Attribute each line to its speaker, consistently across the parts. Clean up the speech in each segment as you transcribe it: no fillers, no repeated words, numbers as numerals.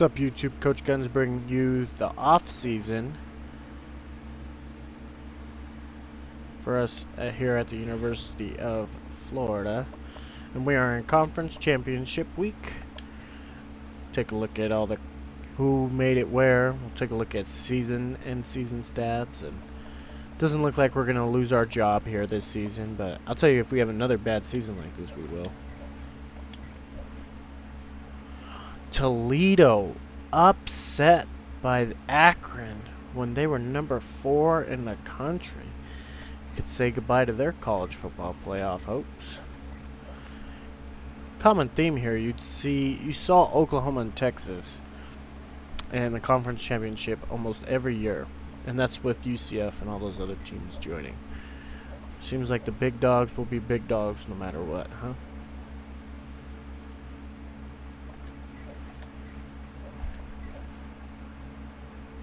Speaker 1: What's up, YouTube? Coach Guns bringing you the off season for us here at the University of Florida, and we are in Conference Championship Week. Take a look at all the who made it where. We'll take a look at season stats, and it doesn't look like we're gonna lose our job here this season. But I'll tell you, if we have another bad season like this, we will. Toledo upset by Akron when they were number 4 in the country. You could say goodbye to their college football playoff hopes. Common theme here, you saw Oklahoma and Texas in the conference championship almost every year, and that's with UCF and all those other teams joining. Seems like the big dogs will be big dogs no matter what, huh?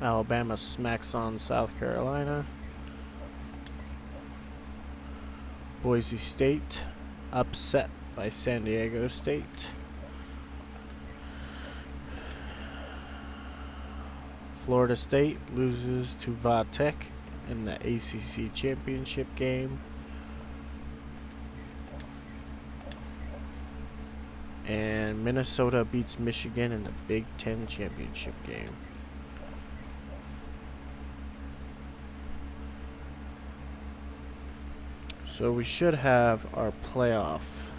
Speaker 1: Alabama smacks on South Carolina. Boise State upset by San Diego State. Florida State loses to Va-Tech in the ACC championship game. And Minnesota beats Michigan in the Big Ten championship game. So we should have our playoff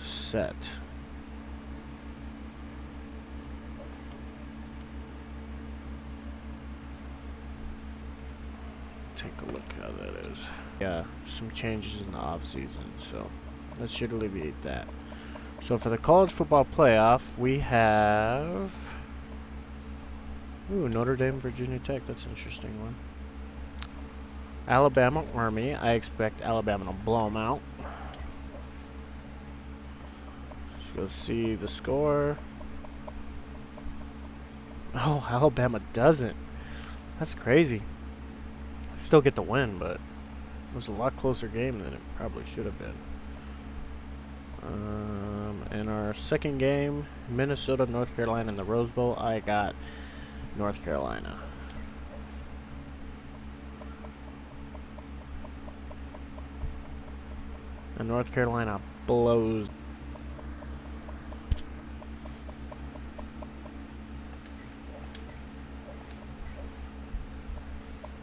Speaker 1: set. Take a look how that is. Yeah, some changes in the off season, so that should alleviate that. So for the college football playoff, we have Notre Dame, Virginia Tech. That's an interesting one. Alabama, Army. I expect Alabama to blow them out. Let's go see the score. Oh, Alabama doesn't. That's crazy. Still get the win, but it was a lot closer game than it probably should have been. In our second game, Minnesota, North Carolina in the Rose Bowl, I got North Carolina. And North Carolina blows.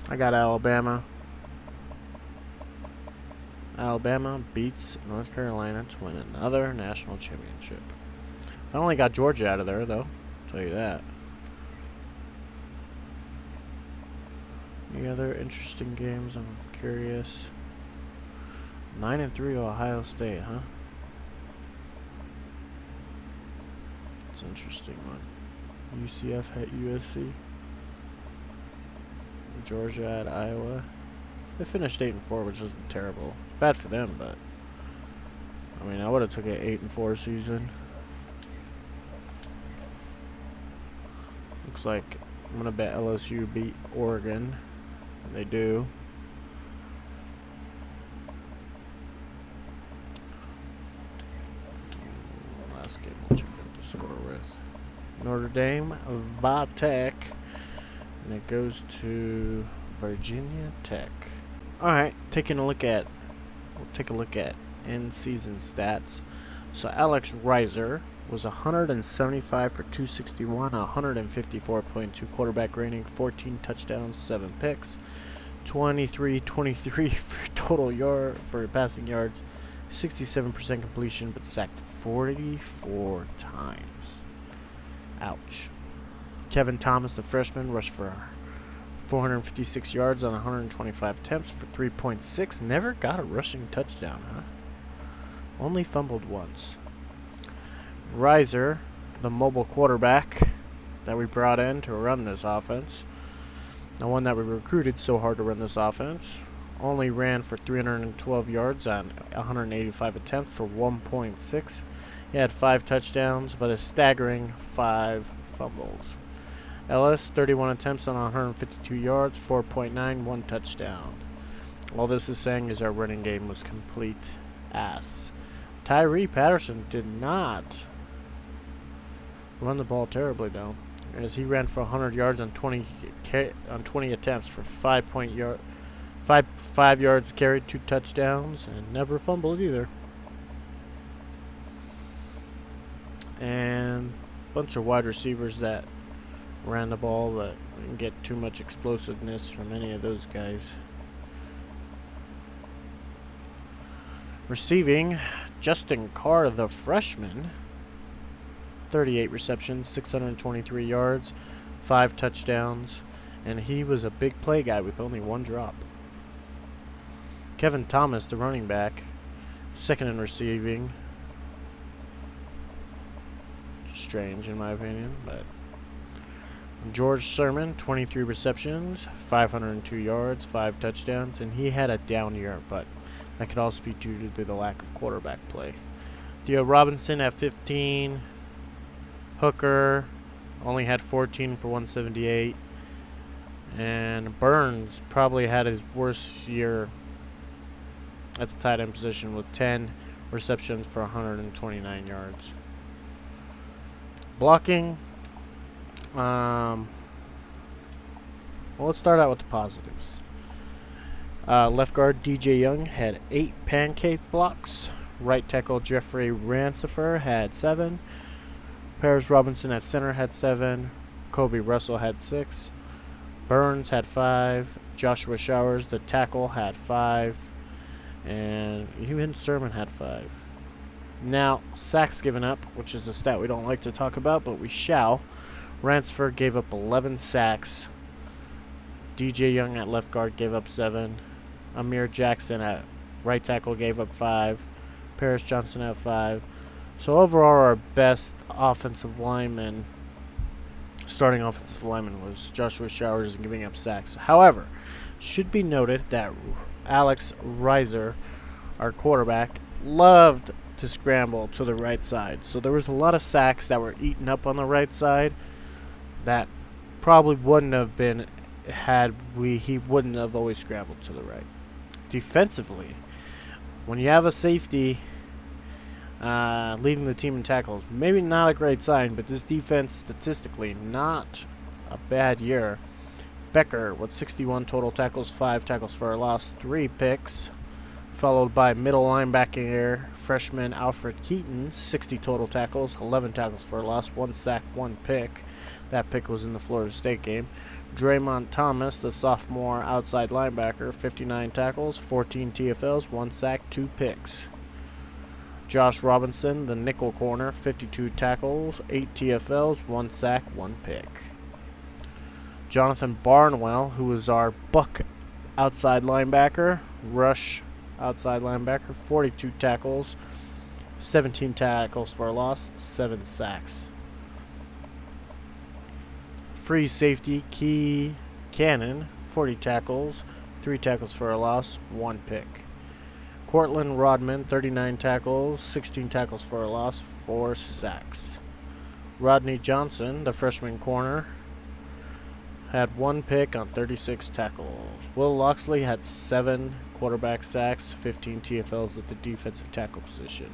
Speaker 1: I got Alabama. Alabama beats North Carolina to win another national championship. I only got Georgia out of there, though. I'll tell you that. Any other interesting games? I'm curious. 9-3 Ohio State, huh? It's an interesting one. UCF at USC. Georgia at Iowa. They finished 8-4, which isn't terrible. It's bad for them, but I mean, I would have took an 8-4 season. Looks like I'm gonna bet LSU beat Oregon, and they do. Game we'll check out the score with Notre Dame, Va-Tech, and it goes to Virginia Tech. Alright, we'll take a look at in-season stats. So Alex Reiser was 175 for 261, 154.2 quarterback rating, 14 touchdowns, 7 picks, 23 for total for passing yards, 67% completion, but sacked 44 times. Ouch. Kevin Thomas, the freshman, rushed for 456 yards on 125 attempts for 3.6. Never got a rushing touchdown, huh? Only fumbled once. Reiser, the mobile quarterback that we brought in to run this offense, the one that we recruited so hard to run this offense, only ran for 312 yards on 185 attempts for 1.6. He had 5 touchdowns, but a staggering 5 fumbles. Ellis, 31 attempts on 152 yards, 4.9, 1 touchdown. All this is saying is our running game was complete ass. Tyree Patterson did not run the ball terribly, though, as he ran for 100 yards on 20 attempts for 5 yards carried, 2 touchdowns, and never fumbled either. And a bunch of wide receivers that ran the ball, but didn't get too much explosiveness from any of those guys. Receiving, Justin Carr, the freshman, 38 receptions, 623 yards, 5 touchdowns, and he was a big play guy with only 1 drop. Kevin Thomas, the running back, second in receiving. Strange in my opinion, but George Sermon, 23 receptions, 502 yards, 5 touchdowns, and he had a down year, but that could also be due to the lack of quarterback play. Theo Robinson at 15. Hooker only had 14 for 178. And Burns probably had his worst year at the tight end position with 10 receptions for 129 yards. Blocking. Well, let's start out with the positives. Left guard DJ Young had 8 pancake blocks. Right tackle Jeffrey Rancifer had 7. Paris Robinson at center had 7. Kobe Russell had 6. Burns had 5. Joshua Showers, the tackle, had 5. And even Sermon had 5. Now, sacks given up, which is a stat we don't like to talk about, but we shall. Ransford gave up 11 sacks. DJ Young at left guard gave up 7. Amir Jackson at right tackle gave up 5. Paris Johnson at 5. So overall, our best offensive lineman, starting offensive lineman, was Joshua Showers giving up sacks. However, should be noted that Alex Reiser, our quarterback, loved to scramble to the right side. So there was a lot of sacks that were eaten up on the right side that probably wouldn't have been he wouldn't have always scrambled to the right. Defensively, when you have a safety leading the team in tackles, maybe not a great sign, but this defense statistically not a bad year. Becker with 61 total tackles, 5 tackles for a loss, 3 picks, followed by middle linebacker freshman Alfred Keaton, 60 total tackles, 11 tackles for a loss, 1 sack, 1 pick. That pick was in the Florida State game. Draymond Thomas, the sophomore outside linebacker, 59 tackles, 14 TFLs, 1 sack, 2 picks. Josh Robinson, the nickel corner, 52 tackles, 8 TFLs, 1 sack, 1 pick. Jonathan Barnwell, who was our buck outside linebacker, rush outside linebacker, 42 tackles, 17 tackles for a loss, 7 sacks. Free safety Key Cannon, 40 tackles, 3 tackles for a loss, 1 pick. Cortland Rodman, 39 tackles, 16 tackles for a loss, 4 sacks. Rodney Johnson, the freshman corner, had 1 pick on 36 tackles. Will Loxley had 7 quarterback sacks, 15 TFLs at the defensive tackle position.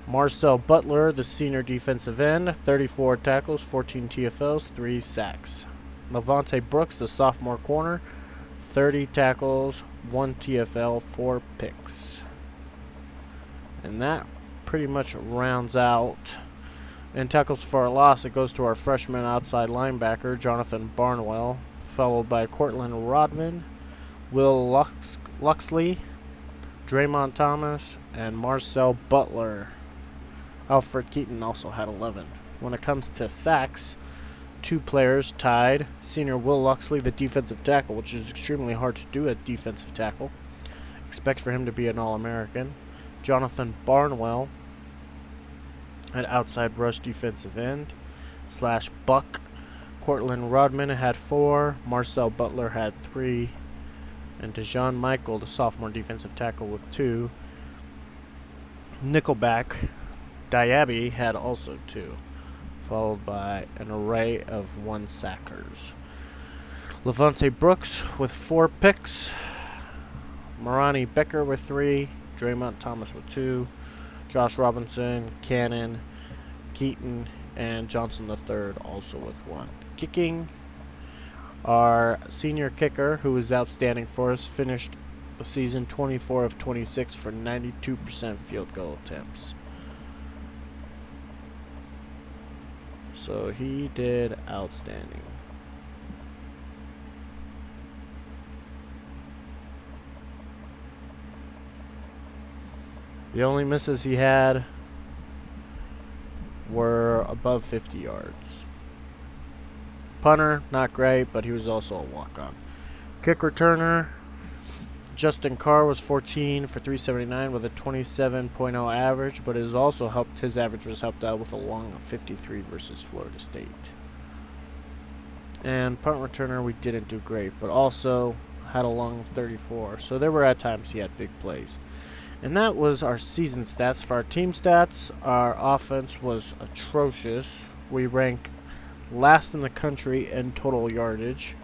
Speaker 1: Marcel Butler, the senior defensive end, 34 tackles, 14 TFLs, 3 sacks. Levante Brooks, the sophomore corner, 30 tackles, 1 TFL, 4 picks. And that pretty much rounds out. In tackles for a loss, it goes to our freshman outside linebacker, Jonathan Barnwell, followed by Cortland Rodman, Will Loxley, Draymond Thomas, and Marcel Butler. Alfred Keaton also had 11. When it comes to sacks, 2 players tied. Senior Will Loxley, the defensive tackle, which is extremely hard to do at defensive tackle. Expect for him to be an All-American. Jonathan Barnwell at outside rush defensive end / buck. Cortland Rodman had 4. Marcel Butler had 3. And DeJean Michael, the sophomore defensive tackle, with 2. Nickelback Diaby had also 2, followed by an array of 1-sackers. Levante Brooks with 4 picks. Marani Becker with 3. Draymond Thomas with 2. Josh Robinson, Cannon, Keaton, and Johnson III also with 1. Kicking, our senior kicker, who was outstanding for us, finished the season 24 of 26 for 92% field goal attempts. So he did outstanding. The only misses he had were above 50 yards. Punter, not great, but he was also a walk-on. Kick returner, Justin Carr was 14 for 379 with a 27.0 average, but his average was helped out with a long of 53 versus Florida State. And punt returner, we didn't do great, but also had a long of 34. So there were at times he had big plays. And that was our season stats. For our team stats, our offense was atrocious. We rank last in the country in total yardage.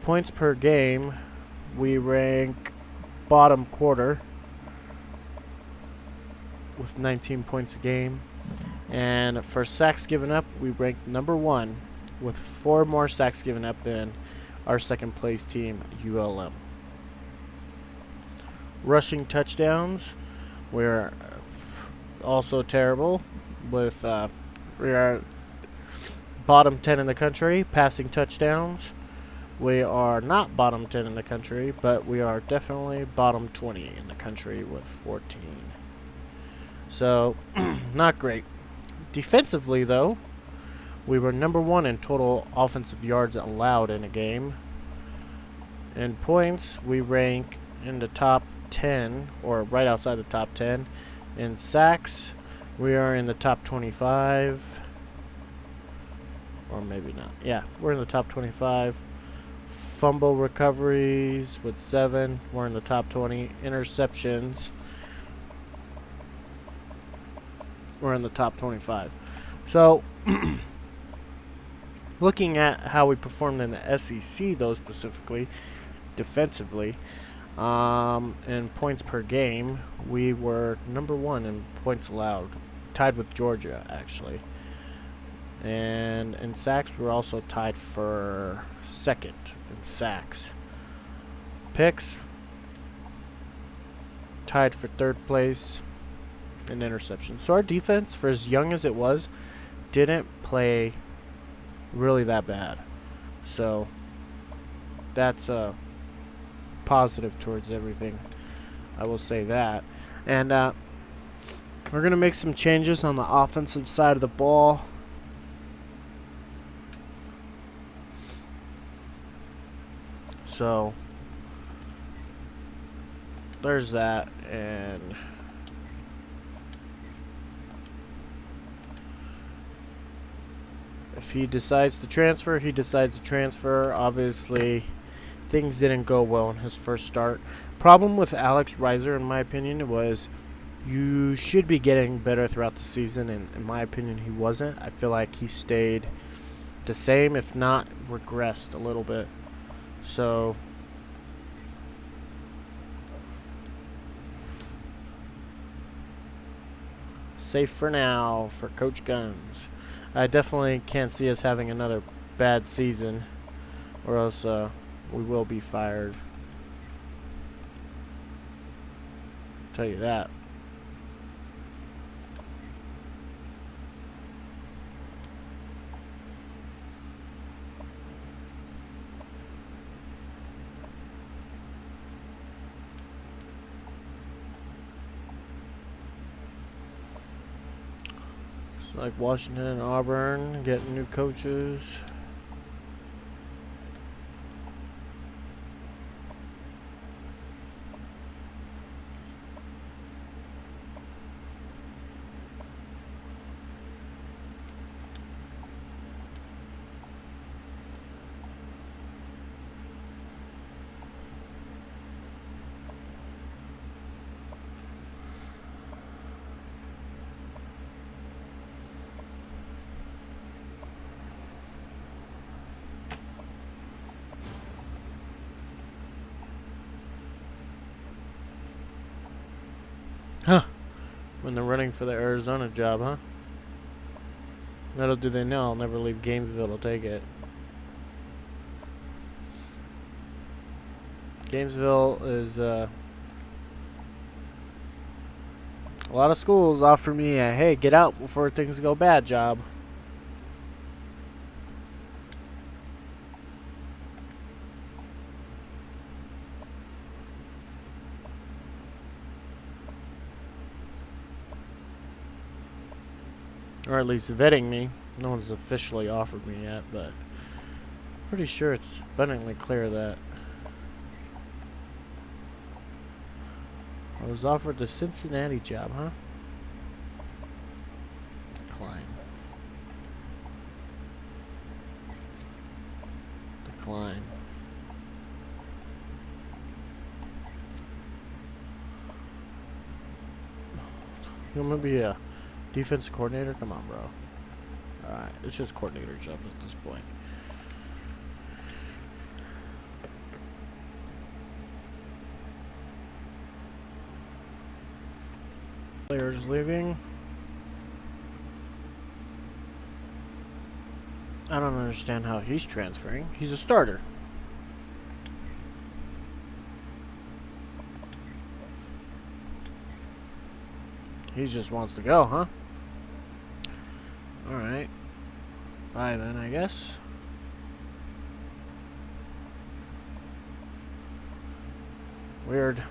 Speaker 1: Points per game, we rank bottom quarter with 19 points a game. And for sacks given up, we rank number 1 with 4 more sacks given up than our second place team, ULM. Rushing touchdowns, we're also terrible with we are bottom 10 in the country. Passing touchdowns, we are not bottom 10 in the country, but we are definitely bottom 20 in the country with 14. So, not great. Defensively, though, we were number 1 in total offensive yards allowed in a game. In points, we rank in the top 10, or right outside the top 10. In sacks, we are in the top 25. Or maybe not. Yeah, we're in the top 25. Fumble recoveries with 7. We're in the top 20. Interceptions, we're in the top 25. So, looking at how we performed in the SEC, though, specifically, defensively, in points per game, we were number 1 in points allowed, tied with Georgia, actually. And in sacks, we were also tied for 2nd in sacks. Picks, tied for 3rd place in interceptions. So our defense, for as young as it was, didn't play really that bad. So that's a positive towards everything. I will say that. And we're going to make some changes on the offensive side of the ball. So there's that. And if he decides to transfer, he decides to transfer. Obviously, things didn't go well in his first start. Problem with Alex Reiser, in my opinion, was you should be getting better throughout the season, and in my opinion, he wasn't. I feel like he stayed the same, if not regressed a little bit. So safe for now for Coach Guns. I definitely can't see us having another bad season, or else we will be fired. I'll tell you that. It's like Washington and Auburn getting new coaches. Huh. When they're running for the Arizona job, huh? Little do they know, I'll never leave Gainesville to take it. Gainesville is, a lot of schools offer me a, hey, get out before things go bad job. Or at least vetting me. No one's officially offered me yet, but pretty sure it's abundantly clear that I was offered the Cincinnati job, huh? Decline. Decline. You want me to be a defensive coordinator? Come on, bro. Alright, it's just coordinator jobs at this point. Players leaving. I don't understand how he's transferring. He's a starter. He just wants to go, huh? Alright. Bye then, I guess. Weird.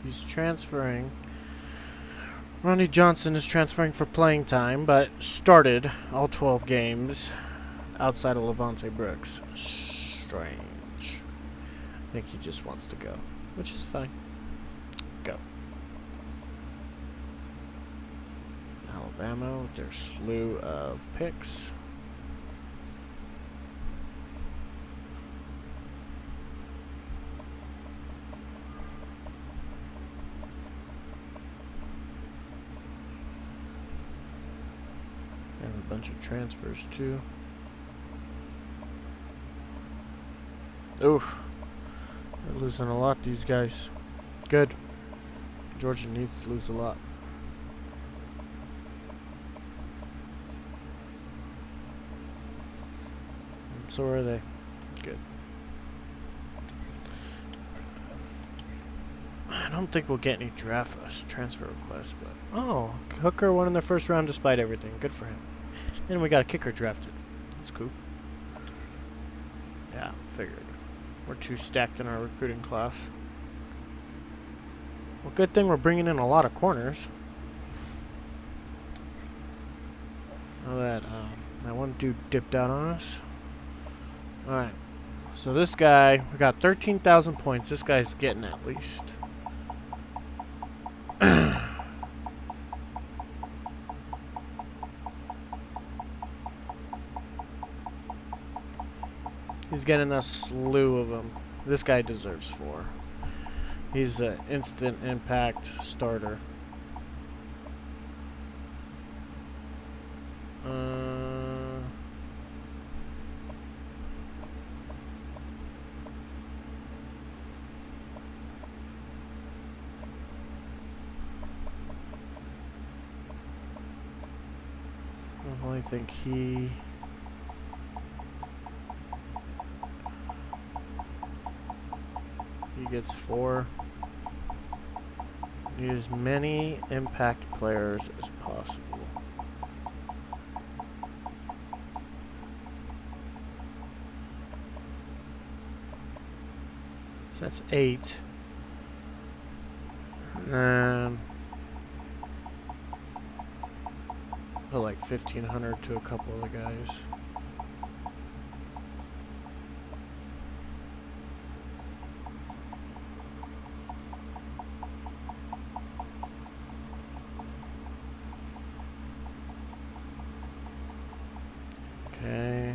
Speaker 1: He's transferring. Ronnie Johnson is transferring for playing time, but started all 12 games outside of Levante Brooks. Strange. I think he just wants to go, which is fine. Go. Alabama with their slew of picks. And a bunch of transfers too. Oof. They're losing a lot, these guys. Good. Georgia needs to lose a lot. So are they. Good. I don't think we'll get any transfer requests, but oh, Hooker won in the first round despite everything. Good for him. And we got a kicker drafted. That's cool. Yeah, figured. We're too stacked in our recruiting class. Well, good thing we're bringing in a lot of corners. Now that one dude dipped out on us. Alright, so this guy, we got 13,000 points. This guy's getting at least. He's getting a slew of them. This guy deserves 4. He's an instant impact starter. I think he gets 4. Need as many impact players as possible. So that's 8. And put like 1,500 to a couple of the guys. Okay.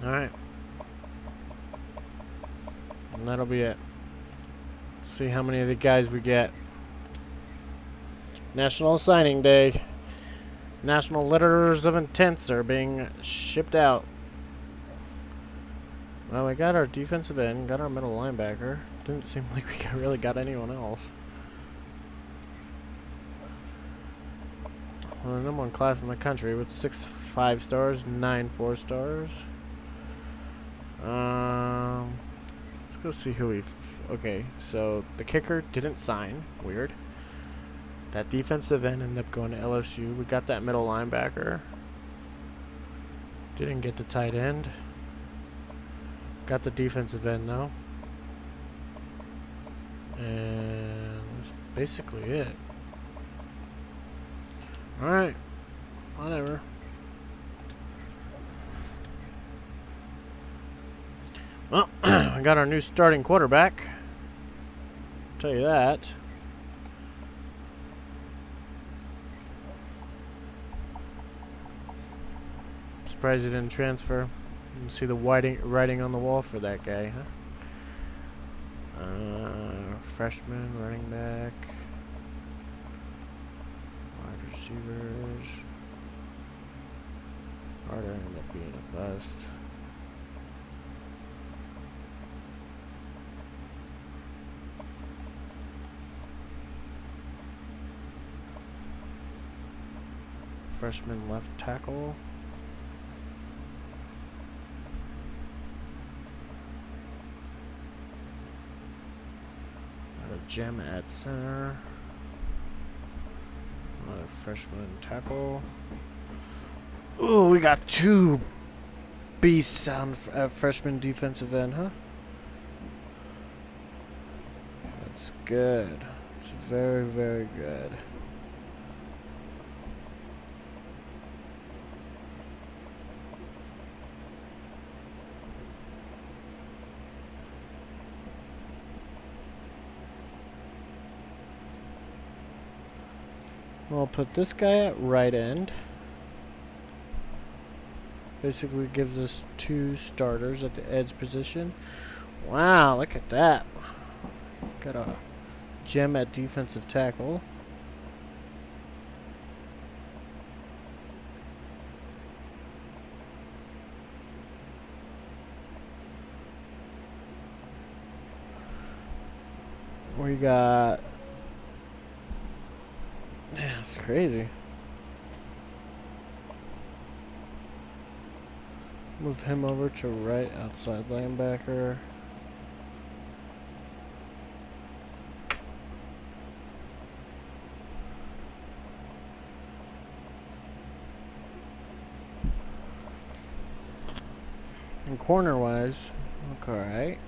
Speaker 1: Alright. And that'll be it. See how many of the guys we get. National Signing Day. National letters of intents are being shipped out. Well, we got our defensive end, got our middle linebacker. Didn't seem like we really got anyone else. Well, the number one class in the country with 6 5-stars, 9 4-stars. Let's go see who we... okay, so the kicker didn't sign. Weird. That defensive end ended up going to LSU. We got that middle linebacker. Didn't get the tight end. Got the defensive end though. And that's basically it. Alright. Whatever. Well, we got our new starting quarterback. I'll tell you that. Surprised he didn't transfer. You can see the writing on the wall for that guy, huh? Freshman, running back, wide receivers. Carter ended up being a bust. Freshman left tackle. Gem at center. Another freshman tackle. Ooh, we got 2 beasts on freshman defensive end, huh? That's good. It's very, very good. I'll put this guy at right end. Basically gives us 2 starters at the edge position. Wow, look at that. Got a gem at defensive tackle. We got... man, that's crazy. Move him over to right outside linebacker. And corner wise, look alright.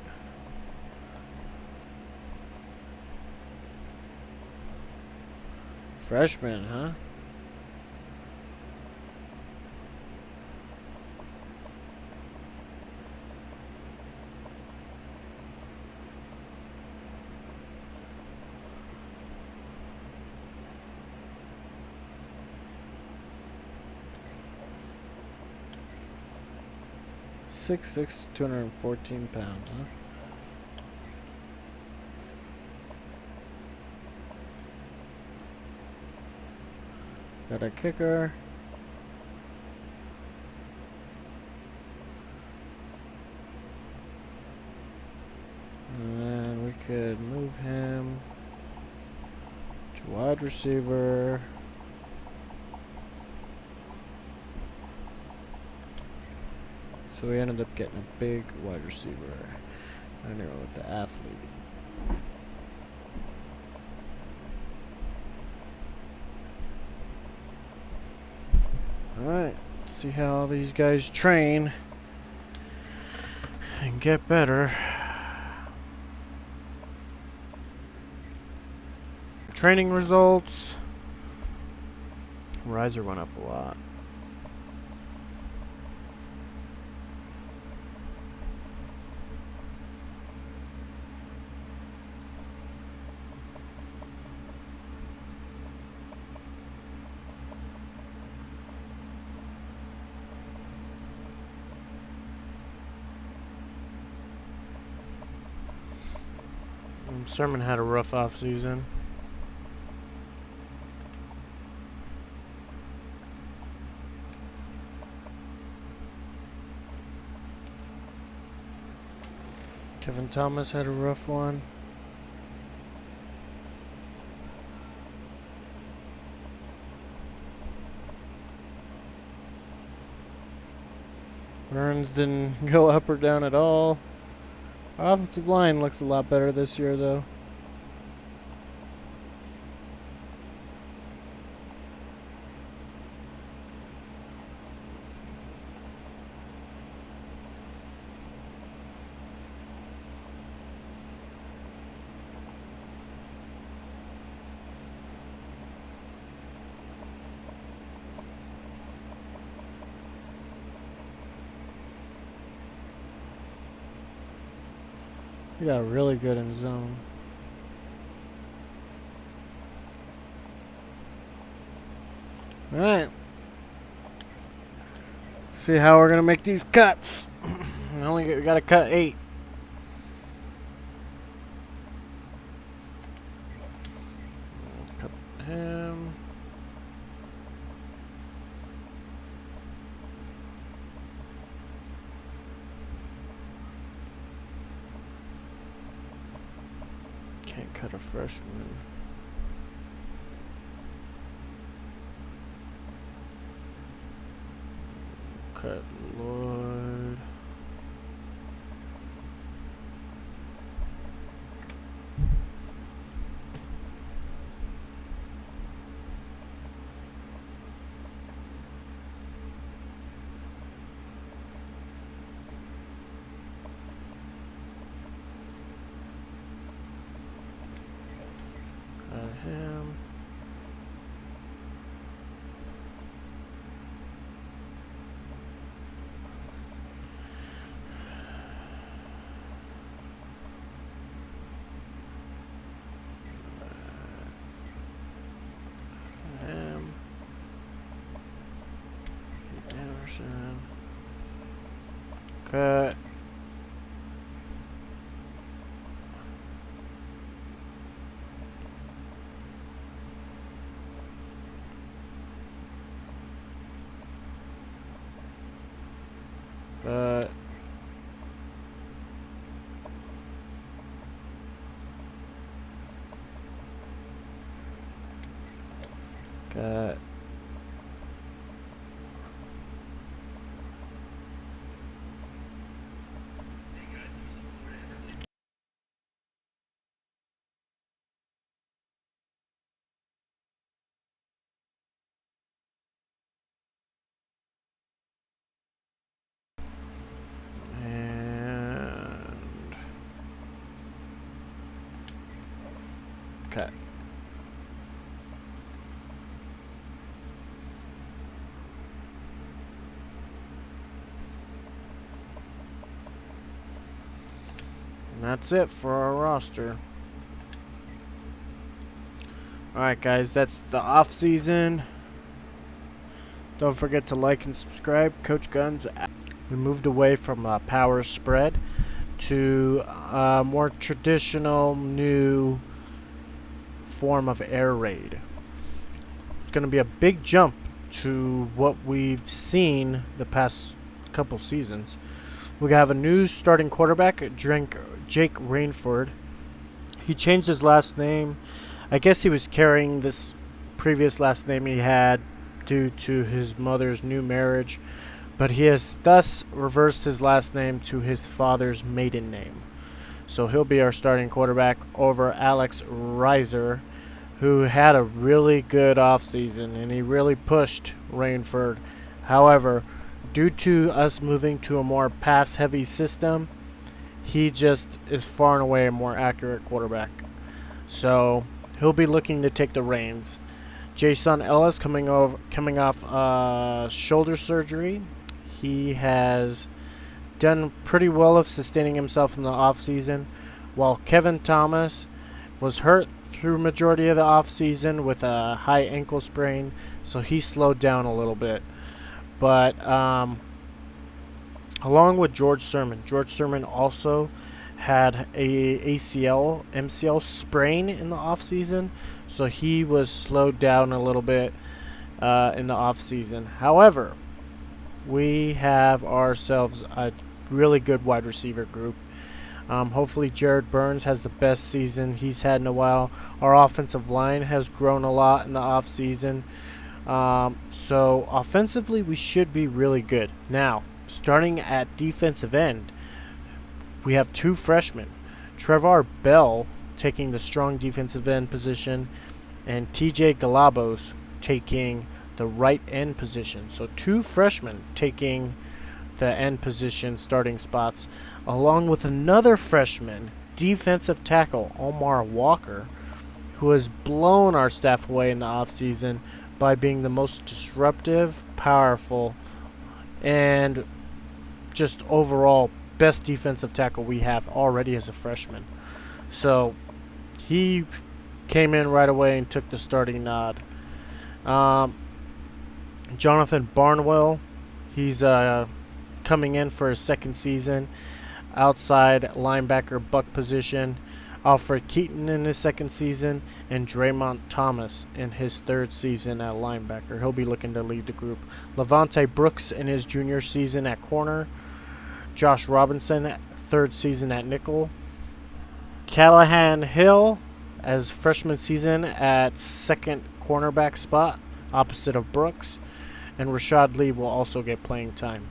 Speaker 1: Freshman, huh? .6'6", 214 pounds, huh? Got a kicker. And we could move him to wide receiver. So we ended up getting a big wide receiver. I know with the athlete. Alright, let's see how these guys train and get better. Training results. Riser went up a lot. Sermon had a rough off season. Kevin Thomas had a rough one. Burns didn't go up or down at all. Our offensive line looks a lot better this year, though. We got really good in zone. Alright. See how we're going to make these cuts. We got to cut 8. Cut him. Can't cut a freshman. Cut Lloyd. Cut him. Anderson. Cut. Cut. Cut. Cut. And that's it for our roster. Alright guys, that's the off season. Don't forget to like and subscribe. Coach Guns. We moved away from a power spread to a more traditional new form of air raid. It's going to be a big jump to what we've seen the past couple seasons. We have a new starting quarterback, Jake Rainford. He changed his last name. I guess he was carrying this previous last name he had due to his mother's new marriage, but he has thus reversed his last name to his father's maiden name. So he'll be our starting quarterback over Alex Reiser, who had a really good offseason, and he really pushed Rainford. However, due to us moving to a more pass-heavy system, he just is far and away a more accurate quarterback. So he'll be looking to take the reins. Jason Ellis coming off shoulder surgery. He has done pretty well of sustaining himself in the offseason, while Kevin Thomas was hurt through majority of the offseason with a high ankle sprain, so he slowed down a little bit. But along with George Sermon also had a MCL sprain in the offseason, so he was slowed down a little bit in the offseason. However, we have ourselves a really good wide receiver group. Hopefully Jared Burns has the best season he's had in a while. Our offensive line has grown a lot in the offseason. So offensively, we should be really good. Now, starting at defensive end, we have 2 freshmen. Trevor Bell taking the strong defensive end position, and TJ Galabos taking the right end position. So 2 freshmen taking the end position starting spots, along with another freshman defensive tackle, Omar Walker, who has blown our staff away in the offseason by being the most disruptive, powerful, and just overall best defensive tackle we have already as a freshman. So he came in right away and took the starting nod. Jonathan Barnwell, he's coming in for his second season, outside linebacker buck position. Alfred Keaton in his second season, and Draymond Thomas in his third season at linebacker. He'll be looking to lead the group. Levante Brooks in his junior season at corner. Josh Robinson, third season at nickel. Callahan Hill as freshman season at second cornerback spot, opposite of Brooks. And Rashad Lee will also get playing time.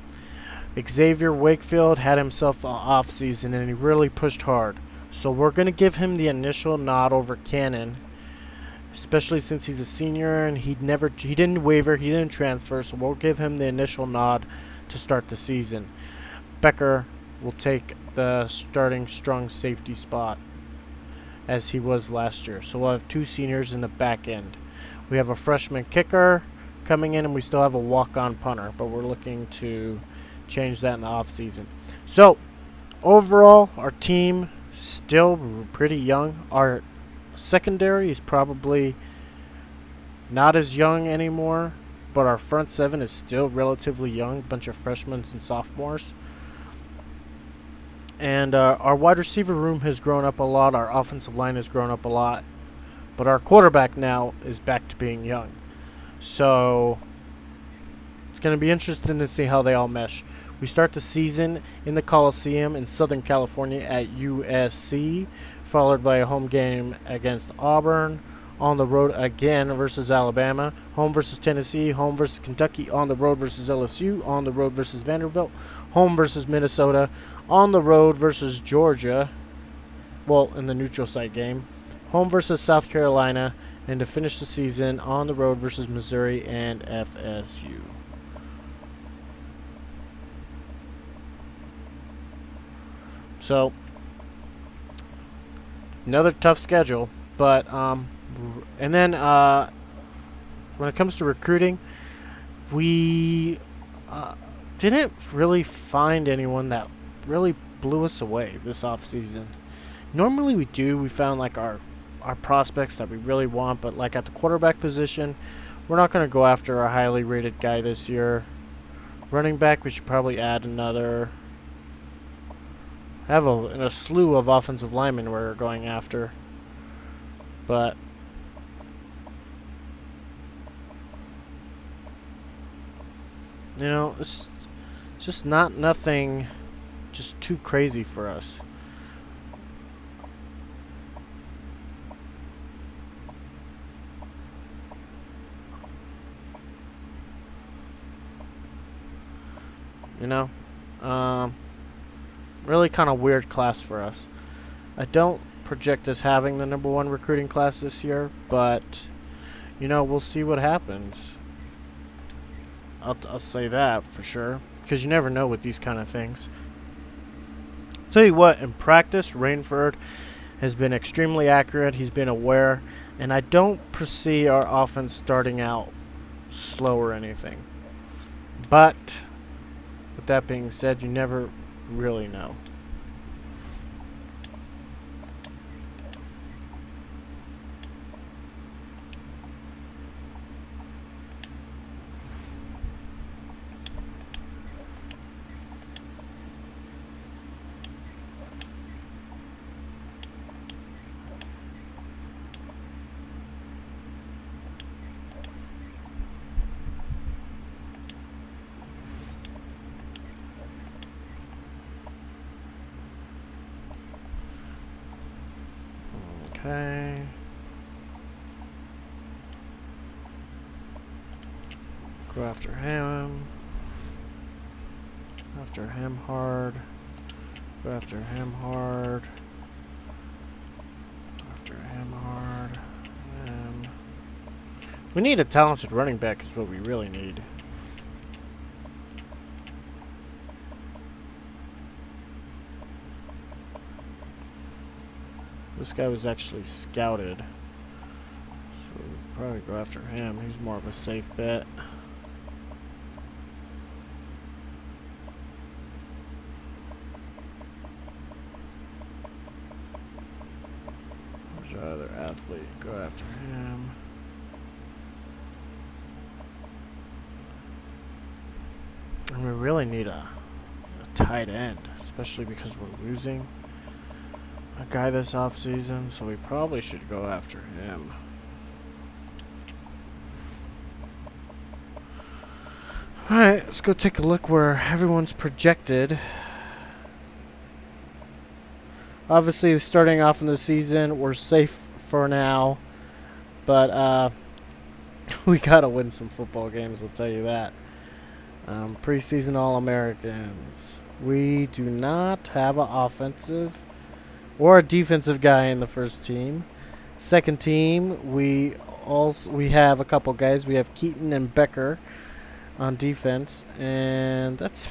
Speaker 1: Xavier Wakefield had himself an off season and he really pushed hard. So we're going to give him the initial nod over Cannon, especially since he's a senior and he didn't waver, he didn't transfer, so we'll give him the initial nod to start the season. Becker will take the starting strong safety spot as he was last year. So we'll have 2 seniors in the back end. We have a freshman kicker coming in and we still have a walk-on punter, but we're looking to change that in the offseason. So overall, our team still pretty young. Our secondary is probably not as young anymore, but our front 7 is still relatively young, bunch of freshmen and sophomores. And our wide receiver room has grown up a lot. Our offensive line has grown up a lot. But our quarterback now is back to being young. So it's going to be interesting to see how they all mesh. We start the season in the Coliseum in Southern California at USC, followed by a home game against Auburn, on the road again versus Alabama, home versus Tennessee, home versus Kentucky, on the road versus LSU, on the road versus Vanderbilt, home versus Minnesota, on the road versus Georgia, well, in the neutral site game, home versus South Carolina, and to finish the season on the road versus Missouri and FSU. So, another tough schedule, but and then when it comes to recruiting, we didn't really find anyone that really blew us away this offseason. Normally we do. We found like our prospects that we really want, but like at the quarterback position, we're not going to go after a highly rated guy this year. Running back, we should probably add another. Have a slew of offensive linemen we're going after, but you know, it's just nothing just too crazy for us. You know, really kind of weird class for us. I don't project us having the #1 recruiting class this year, but you know, we'll see what happens. I'll say that for sure, because you never know with these kind of things. Tell you what, in practice, Rainford has been extremely accurate. He's been aware, and I don't foresee our offense starting out slow or anything. But with that being said, you never really know. Okay. Go after him. After him hard. Go after him hard. After him hard. We need a talented running back is what we really need. This guy was actually scouted. So we'll probably go after him. He's more of a safe bet. Where's our other athlete? Go after him. And we really need a tight end, especially because we're losing a guy this offseason, so we probably should go after him. Alright, let's go take a look where everyone's projected. Obviously, starting off in the season, we're safe for now, but we gotta win some football games, I'll tell you that. Preseason All-Americans. We do not have an offensive or a defensive guy in the first team. Second team, we have a couple guys. We have Keaton and Becker on defense, and that's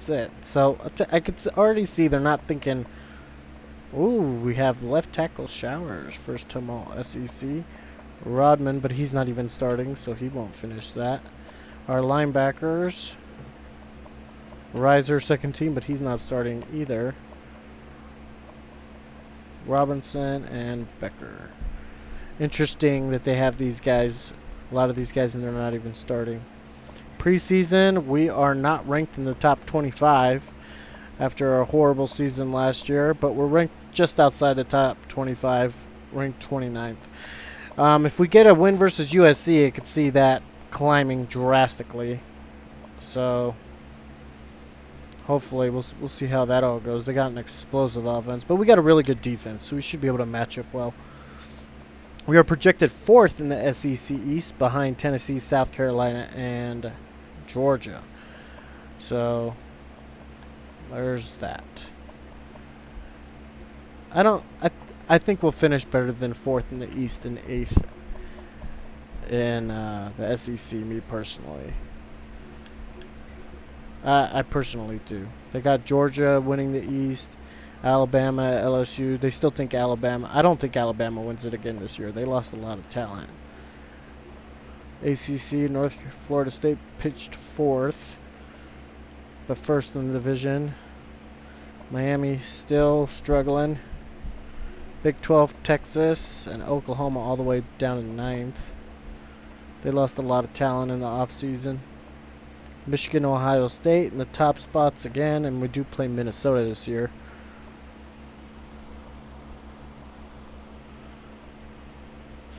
Speaker 1: it. So I could already see they're not thinking, ooh, we have left tackle Showers, first time all SEC. Rodman, but he's not even starting, so he won't finish that. Our linebackers, Riser, second team, but he's not starting either. Robinson and Becker. Interesting that they have these guys, a lot of these guys, and they're not even starting. Preseason, we are not ranked in the top 25 after a horrible season last year, but we're ranked just outside the top 25, ranked 29th. If we get a win versus USC, I could see that climbing drastically. So hopefully we'll see how that all goes. They got an explosive offense, but we got a really good defense, so we should be able to match up well. We are projected 4th in the SEC East behind Tennessee, South Carolina, and Georgia. So there's that. I think we'll finish better than 4th in the East and 8th in the SEC, me personally. I personally do. They got Georgia winning the East, Alabama, LSU. They still think Alabama. I don't think Alabama wins it again this year. They lost a lot of talent. ACC, North Florida State pitched 4th, but 1st in the division. Miami still struggling. Big 12, Texas, and Oklahoma all the way down in 9th. They lost a lot of talent in the offseason. Michigan, Ohio State in the top spots again, and we do play Minnesota this year.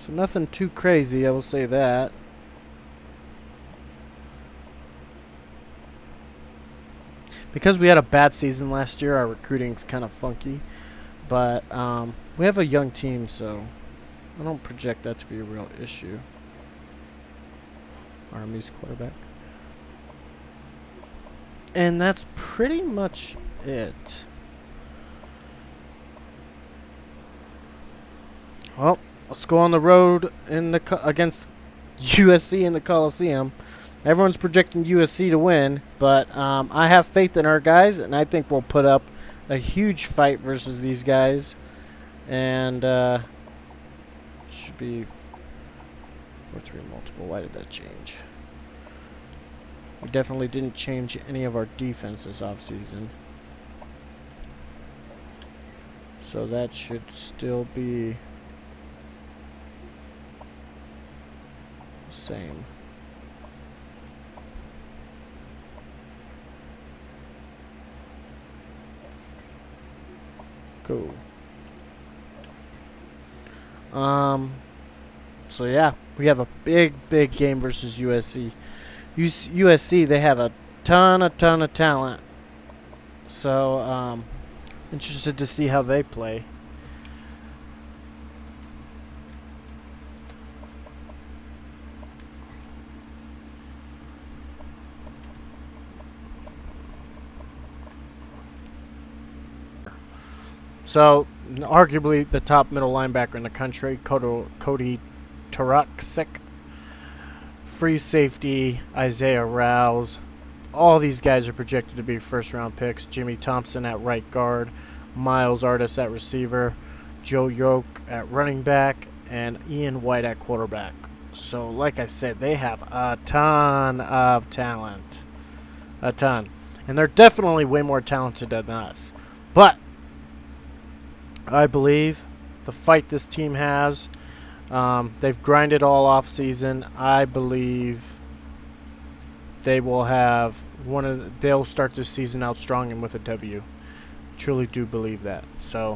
Speaker 1: So nothing too crazy, I will say that. Because we had a bad season last year, our recruiting's kind of funky. But we have a young team, so I don't project that to be a real issue. Army's quarterback. And that's pretty much it. Well, let's go on the road in the against USC in the Coliseum. Everyone's projecting USC to win, but I have faith in our guys, and I think we'll put up a huge fight versus these guys. And should be 4-3 multiple. Why did that change? We definitely didn't change any of our defense this offseason. So that should still be the same. Cool. So yeah, we have a big game versus USC. USC, they have a ton of talent. So interested to see how they play. So, arguably the top middle linebacker in the country, Cody Taraksik. Free safety, Isaiah Rouse. All these guys are projected to be first-round picks. Jimmy Thompson at right guard, Miles Artis at receiver, Joe Yoke at running back, and Ian White at quarterback. So, like I said, they have a ton of talent. A ton. And they're definitely way more talented than us. But I believe the fight this team has, they've grinded all off season. I believe they will have they'll start this season out strong and with a W. Truly do believe that. So